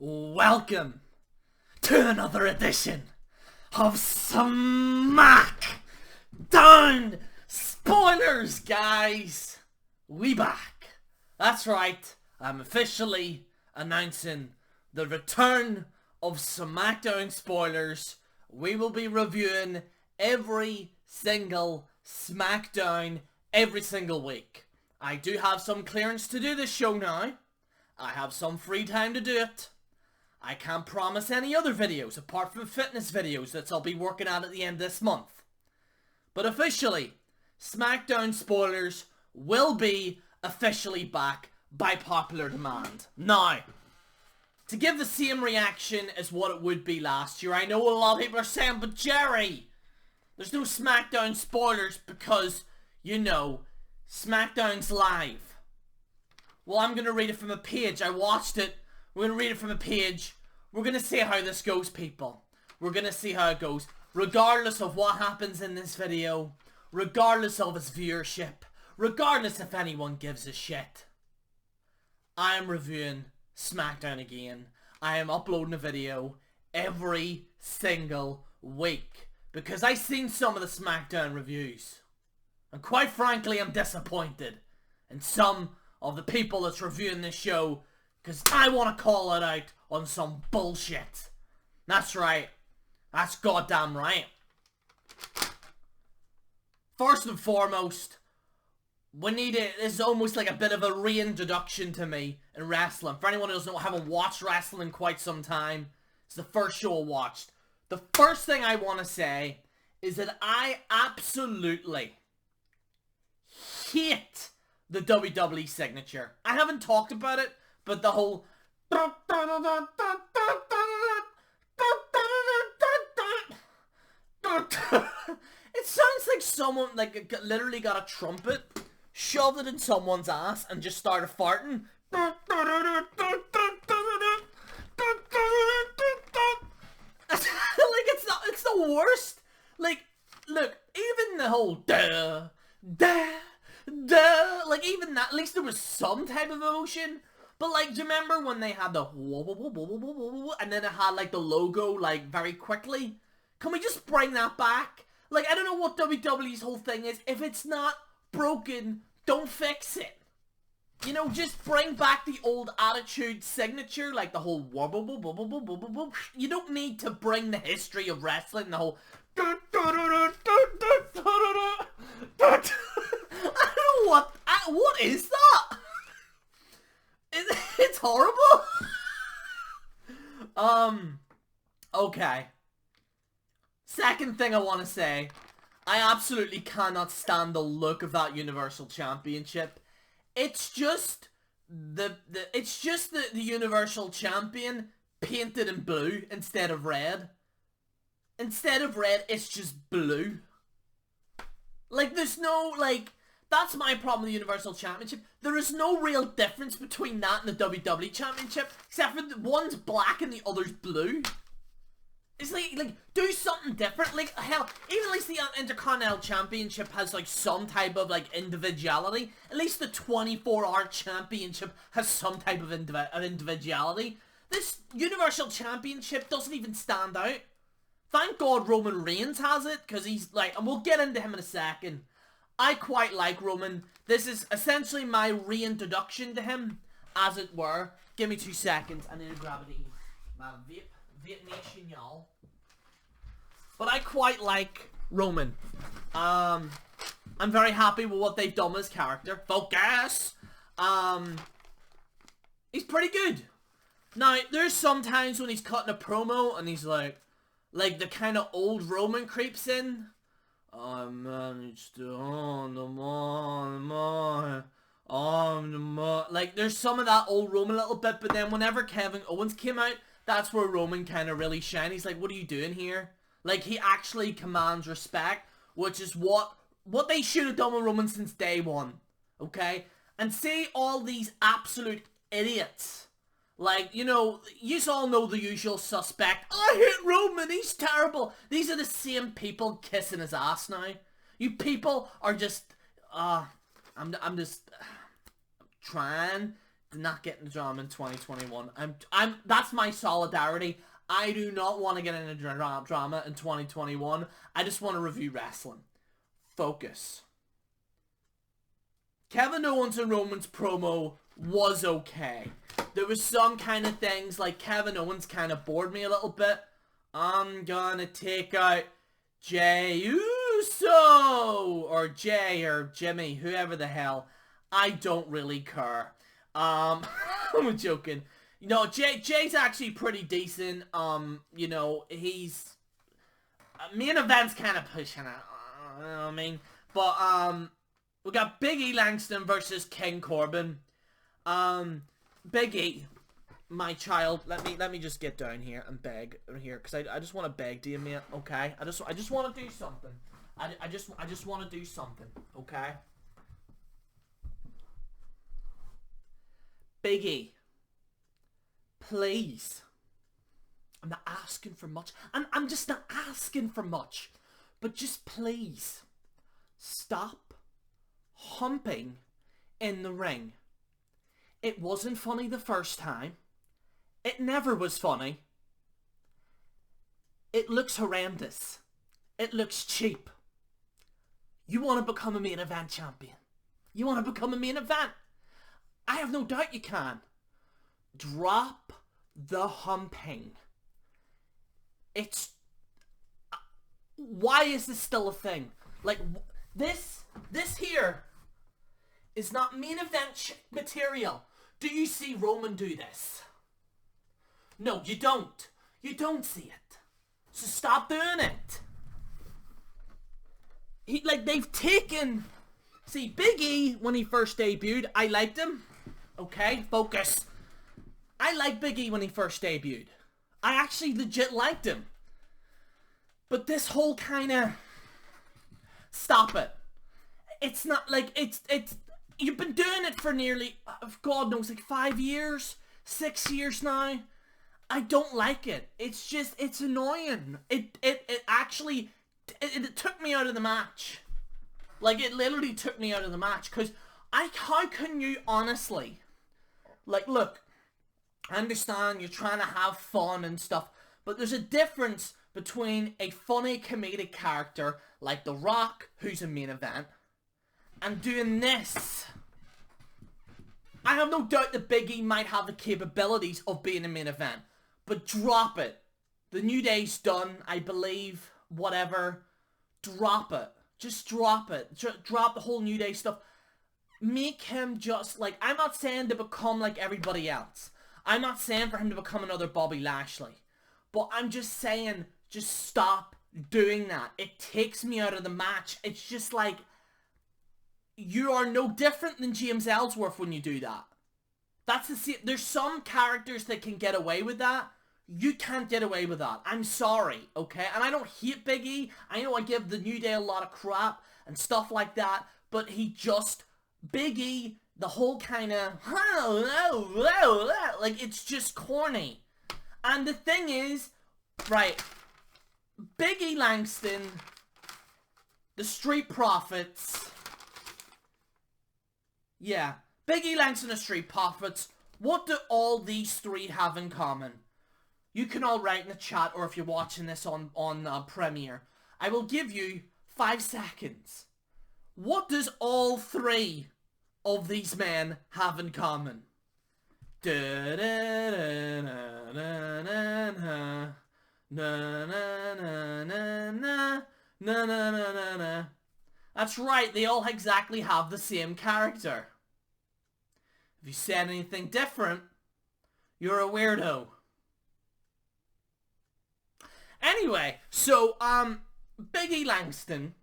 Welcome to another edition of Smackdown. Spoilers, guys. We back. That's right. I'm officially announcing the return of Smackdown spoilers. We will be reviewing every single Smackdown every single week. I do have some clearance to do this show now. I have some free time to do it. I can't promise any other videos apart from fitness videos that I'll be working at the end of this month. But officially, Smackdown spoilers will be officially back by popular demand. Now, to give the same reaction as what it would be last year, I know a lot of people are saying, but Jerry, there's no Smackdown spoilers because, you know, Smackdown's live. Well, I'm going to read it from a page. I watched it. We're going to read it from a page. We're going to see how this goes, people. We're going to see how it goes. Regardless of what happens in this video. Regardless of its viewership. Regardless if anyone gives a shit. I am reviewing Smackdown again. I am uploading a video every single week. Because I've seen some of the Smackdown reviews. And quite frankly, I'm disappointed in some of the people that's reviewing this show. Because I want to call it out on some bullshit. That's right. That's goddamn right. First and foremost, we need it. This is almost like a bit of a reintroduction to me in wrestling. For anyone who doesn't know, I haven't watched wrestling in quite some time. It's the first show I watched. The first thing I want to say is that I absolutely hate the WWE signature. I haven't talked about it, but the whole it sounds like someone literally got a trumpet, shoved it in someone's ass, and just started farting. Like it's the worst. Like, look, even the whole duh, like even that, at least there was some type of emotion. But like, do you remember when they had the whoa, whoa, whoa, whoa, whoa, whoa, whoa, and then it had like the logo like very quickly? Can we just bring that back? Like, I don't know what WWE's whole thing is. If it's not broken, don't fix it. You know, just bring back the old Attitude signature, like the whole whoa, whoa, whoa, whoa, whoa, whoa, whoa, whoa. You don't need to bring the history of wrestling, the whole I don't know what is that? It's horrible. Okay. Second thing I want to say, I absolutely cannot stand the look of that Universal Championship. It's just the Universal Champion painted in blue instead of red. Instead of red, it's just blue. Like, there's no, like, that's my problem with the Universal Championship. There is no real difference between that and the WWE Championship, except for one's black and the other's blue. It's like, do something different. Like, hell, even at least the Intercontinental Championship has, like, some type of, like, individuality. At least the 24-hour Championship has some type of individuality. This Universal Championship doesn't even stand out. Thank God Roman Reigns has it, because he's, like, and we'll get into him in a second. I quite like Roman. This is essentially my reintroduction to him, as it were. Give me 2 seconds. I need to grab it. My vape nation, y'all. But I quite like Roman. I'm very happy with what they've done with his character. Focus! He's pretty good. Now, there's some times when he's cutting a promo and he's like the kind of old Roman creeps in. I managed to on the like, there's some of that old Roman a little bit, but then whenever Kevin Owens came out, that's where Roman kind of really shined. He's like, what are you doing here? Like, he actually commands respect, which is what they should have done with Roman since day one. Okay? And see all these absolute idiots. Like, you know, you all know the usual suspect. I hate Roman, he's terrible. These are the same people kissing his ass now. You people are just, I'm just trying not getting the drama in 2021. That's my solidarity. I do not want to get into drama in 2021. I just want to review wrestling. Focus. Kevin Owens and Roman's promo was okay. There was some kind of things like Kevin Owens kind of bored me a little bit. I'm gonna take out Jey Uso or Jay or Jimmy, whoever the hell. I don't really care. I'm joking. You know, Jay's actually pretty decent. You know, he's main event's kind of pushing it. You know what I mean? But we got Big E Langston versus King Corbin. Big E, my child. Let me just get down here and beg here, because I just want to beg to you, mate. Okay, I just want to do something. I just want to do something. Okay. Big E, please. I'm not asking for much. I'm just not asking for much, but just please stop humping in the ring. It wasn't funny the first time. It never was funny. It looks horrendous. It looks cheap. You want to become a main event champion. You want to become a main event. I have no doubt you can. Drop the humping. It's... Why is this still a thing? Like, this here is not main event material. Do you see Roman do this? No, you don't. You don't see it. So stop doing it. They've taken... See, Big E, when he first debuted, I liked him. Okay, focus. I liked Big E when he first debuted. I actually legit liked him. But this whole kind of... Stop it. It's not like... It's... You've been doing it for nearly... God knows, like 5 years? 6 years now? I don't like it. It's just... It's annoying. It actually... It took me out of the match. Like, it literally took me out of the match. Because how can you honestly... Like, look... I understand you're trying to have fun and stuff. But there's a difference between a funny comedic character like The Rock, who's a main event, and doing this. I have no doubt that Big E might have the capabilities of being a main event. But drop it. The New Day's done, I believe. Whatever. Drop it. Just drop it. Drop the whole New Day stuff. Make him just like... I'm not saying to become like everybody else. I'm not saying for him to become another Bobby Lashley. But I'm just saying, just stop doing that. It takes me out of the match. It's just like... You are no different than James Ellsworth when you do that. That's the same. There's some characters that can get away with that. You can't get away with that. I'm sorry, okay? And I don't hate Big E. I know I give the New Day a lot of crap and stuff like that. But he just... Big E, the whole kind of... Like, it's just corny. And the thing is... Right. Big E Langston... The Street Profits... Yeah. Big E Langston and the Street Profits. What do all these three have in common? You can all write in the chat, or if you're watching this on Premiere. I will give you 5 seconds. What does all three of these men have in common? That's right, they all exactly have the same character. If you said anything different, you're a weirdo. Anyway, so, Big E Langston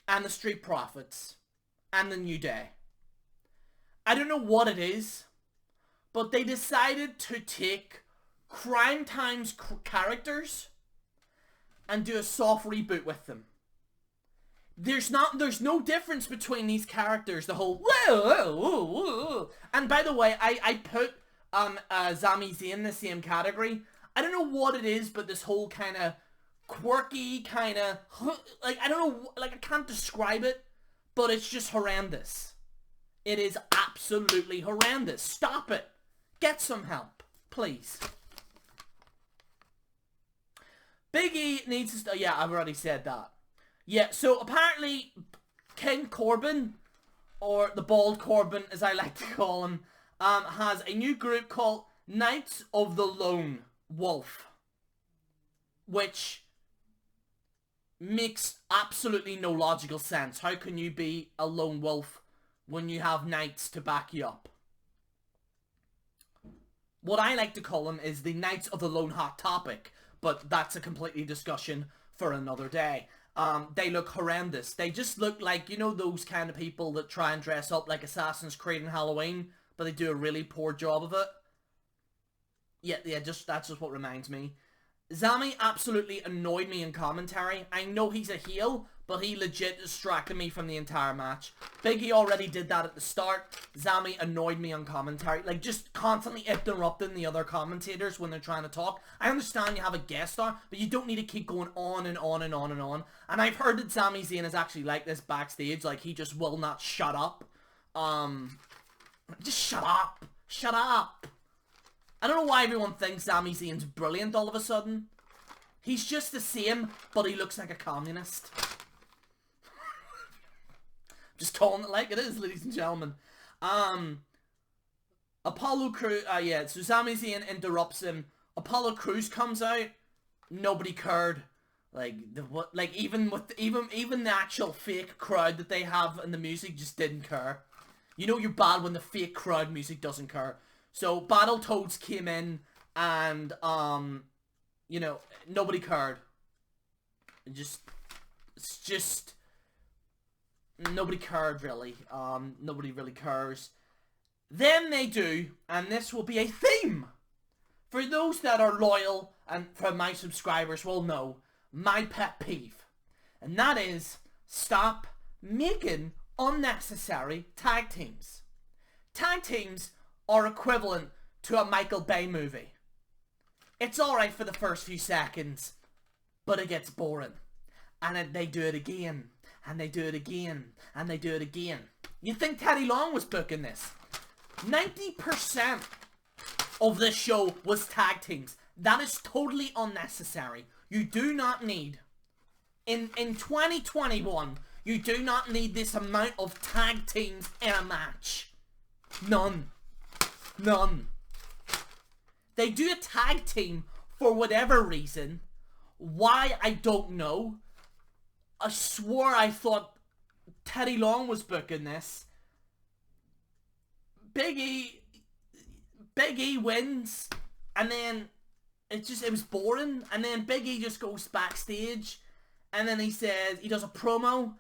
and the Street Profits and the New Day. I don't know what it is, but they decided to take Crime Time's characters and do a soft reboot with them. There's no difference between these characters. The whole and by the way, I put Sami Zayn in the same category. I don't know what it is, but this whole kind of quirky kind of like, I don't know, like, I can't describe it, but it's just horrendous. It is absolutely horrendous. Stop it. Get some help, please. Big E needs to... yeah, I've already said that. Yeah, so apparently King Corbin, or the Bald Corbin as I like to call him, has a new group called Knights of the Lone Wolf. Which makes absolutely no logical sense. How can you be a lone wolf when you have knights to back you up? What I like to call them is the Knights of the Lone Hot Topic, but that's a completely discussion for another day. They look horrendous. They just look like, you know, those kind of people that try and dress up like Assassin's Creed and Halloween, but they do a really poor job of it. Yeah, that's just what reminds me. Zombie absolutely annoyed me in commentary. I know he's a heel, but he legit distracted me from the entire match. Big E already did that at the start. Zombie annoyed me on commentary. Like, just constantly interrupting the other commentators when they're trying to talk. I understand you have a guest star, but you don't need to keep going on and on and on and on. And I've heard that Sami Zayn is actually like this backstage. Like, he just will not shut up. Just shut up. Shut up. I don't know why everyone thinks Sami Zayn's brilliant all of a sudden. He's just the same, but he looks like a communist. Just calling it like it is, ladies and gentlemen. Apollo Crews, yeah, so Sami Zayn interrupts him. Apollo Crews comes out. Nobody cared. Like, even the actual fake crowd that they have and the music just didn't care. You know you're bad when the fake crowd music doesn't care. So Battletoads came in and you know, nobody cared. It's just nobody cared really. Nobody really cares. Then they do, and this will be a theme. For those that are loyal and for my subscribers will know my pet peeve. And that is stop making unnecessary tag teams. Tag teams are equivalent to a Michael Bay movie. It's alright for the first few seconds, but it gets boring. And then they do it again, and they do it again, and they do it again. You think Teddy Long was booking this? 90% of this show was tag teams. That is totally unnecessary. You do not need, in 2021, you do not need this amount of tag teams in a match. None. None. They do a tag team for whatever reason. Why, I don't know. I swore I thought Teddy Long was booking this. Big E wins, and then it was boring, and then Big E just goes backstage, and then he says, he does a promo,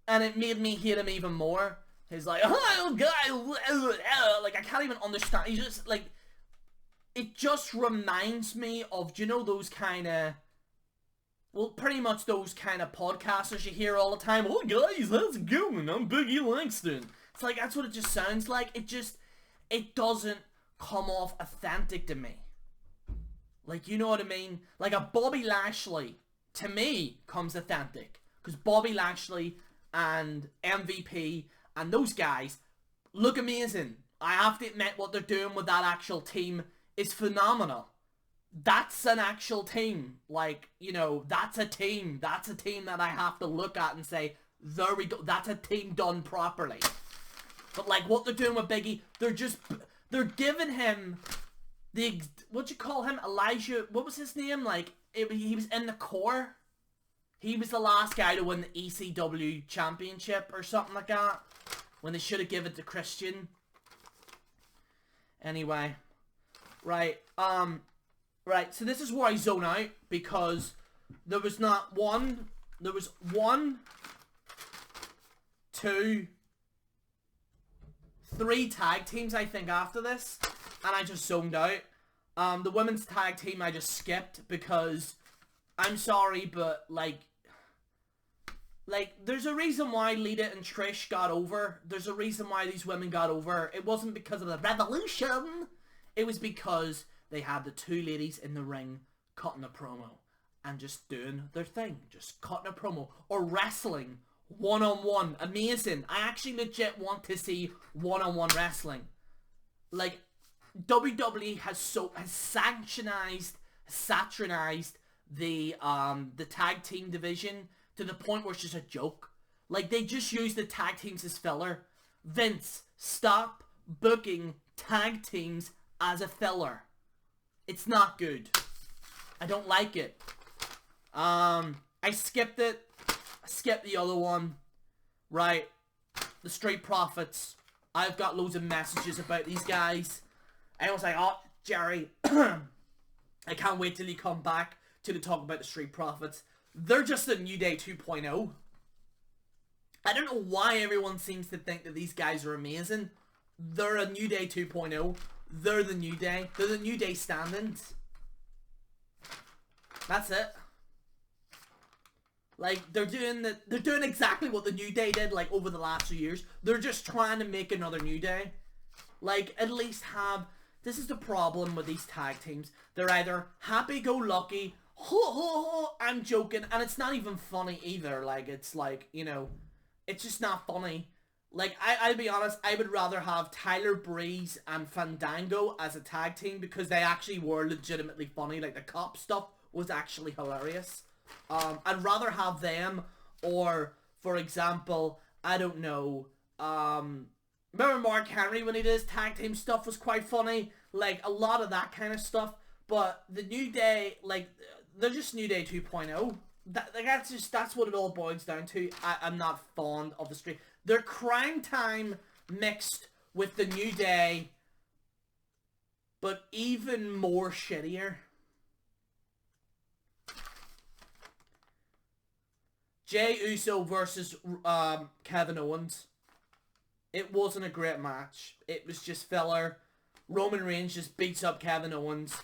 and it made me hate him even more. He's like, oh, guy, like, I can't even understand. He's just, like, it just reminds me of, do you know those kind of, well, pretty much those kind of podcasters you hear all the time. Oh, guys, how's it going? I'm Big E Langston. It's like, that's what it just sounds like. It doesn't come off authentic to me. Like, you know what I mean? Like, a Bobby Lashley, to me, comes authentic. Because Bobby Lashley and MVP and those guys look amazing. I have to admit what they're doing with that actual team is phenomenal. That's an actual team. Like, you know, that's a team. That's a team that I have to look at and say, there we go. That's a team done properly. But like what they're doing with Biggie, they're giving him the, what'd you call him? Elijah, what was his name? Like, he was in the core. He was the last guy to win the ECW championship or something like that. When they should have given it to Christian. Anyway. Right, right, so this is where I zone out, because there was one, 2, 3 tag teams, I think, after this, and I just zoned out. The women's tag team I just skipped, because, I'm sorry, but, like, there's a reason why Lita and Trish got over. There's a reason why these women got over. It wasn't because of the revolution. It was because they had the 2 ladies in the ring cutting a promo and just doing their thing. Just cutting a promo. Or wrestling one-on-one, amazing. I actually legit want to see one-on-one wrestling. Like, WWE has saturnized the tag team division to the point where it's just a joke. Like, they just use the tag teams as filler. Vince, stop booking tag teams as a filler. It's not good. I don't like it. I skipped it. I skipped the other one. Right. The Street Profits. I've got loads of messages about these guys. I was like, oh, Jerry, I can't wait till you come back to talk about the Street Profits. They're just a New Day 2.0. I don't know why everyone seems to think that these guys are amazing. They're a New Day 2.0. They're the New Day. They're the New Day stand-ins. That's it. Like, they're doing exactly what the New Day did, like, over the last few years. They're just trying to make another New Day. Like, at least have... This is the problem with these tag teams. They're either happy-go-lucky, ho ho ho, I'm joking, and it's not even funny either. Like, it's like, you know, it's just not funny. Like, I'll be honest, I would rather have Tyler Breeze and Fandango as a tag team because they actually were legitimately funny. Like, the cop stuff was actually hilarious. I'd rather have them, or, for example, I don't know, remember Mark Henry when he did his tag team stuff was quite funny? Like, a lot of that kind of stuff. But the New Day, like, they're just New Day 2.0. That's what it all boils down to. I'm not fond of the Street. They're Crime Time mixed with the New Day, but even more shittier. Jey Uso versus Kevin Owens. It wasn't a great match. It was just filler. Roman Reigns just beats up Kevin Owens.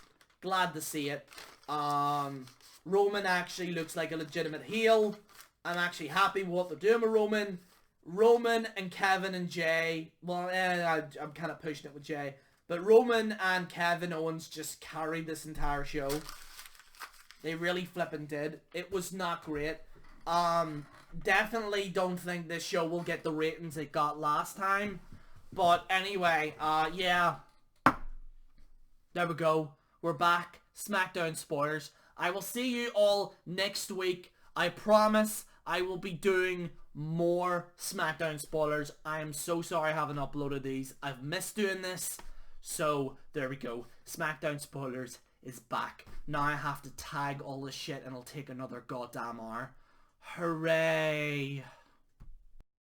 Glad to see it. Roman actually looks like a legitimate heel. I'm actually happy with what they're doing with Roman. Roman and Kevin and Jey. Well, I'm kind of pushing it with Jey. But Roman and Kevin Owens just carried this entire show. They really flipping did. It was not great. Definitely don't think this show will get the ratings it got last time. But anyway, yeah. There we go. We're back. Smackdown spoilers. I will see you all next week. I promise I will be doing more Smackdown spoilers. I am so sorry I haven't uploaded these. I've missed doing this. So, there we go. Smackdown spoilers is back. Now I have to tag all this shit and it'll take another goddamn hour. Hooray!